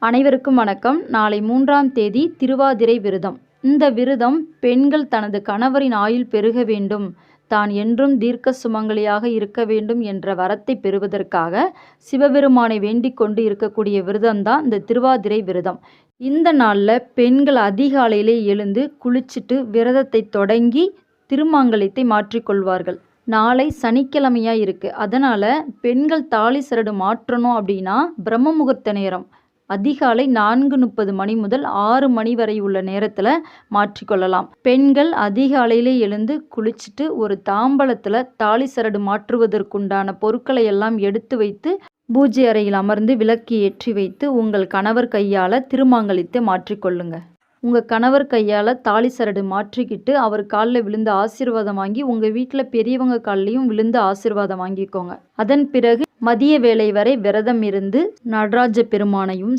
அனைவருக்கும் வணக்கம். நாளை 3ஆம் தேதி திருவாதிரை விரதம். இந்த விரதம் பெண்கள் தனது கணவரின் ஆயுள் பெருக வேண்டும், தான் என்றும் தீர்க்க சுமங்கலியாக இருக்க வேண்டும் என்ற வரத்தை பெறுவதற்காக சிவபெருமானை வேண்டிக் கொண்டு இருக்கக்கூடிய விரதம்தான் இந்த திருவாதிரை விரதம். இந்த நாளில் பெண்கள் அதிகாலையிலே எழுந்து குளிச்சுட்டு விரதத்தை தொடங்கி திருமாங்கல்யத்தை மாற்றிக்கொள்வார்கள். நாளை சனிக்கிழமையாக இருக்குது. அதனால் பெண்கள் தாலி சரடு மாற்றணும் அப்படின்னா பிரம்ம முகூர்த்த நேரம் அதிகாலை 4:30 மணி முதல் 6 மணி வரை உள்ள நேரத்தில் மாற்றிக்கொள்ளலாம். பெண்கள் அதிகாலையிலே எழுந்து குளிச்சுட்டு ஒரு தாம்பலத்தில் தாலி சரடு மாற்றுவதற்குண்டான பொருட்களை எல்லாம் எடுத்து வைத்து பூஜை அறையில் அமர்ந்து விளக்கு ஏற்றி வைத்து உங்கள் கணவர் கையால் திருமாங்கல்யத்தை மாற்றிக்கொள்ளுங்க. உங்கள் கணவர் கையால் தாலி சரடு மாற்றிக்கிட்டு அவர் காலில் விழுந்து ஆசீர்வாதம் வாங்கி உங்கள் வீட்டில் பெரியவங்க கால்லையும் விழுந்து ஆசீர்வாதம் வாங்கிக்கோங்க. அதன் பிறகு மதிய வேளை வரை விரதம் இருந்து நடராஜ பெருமானையும்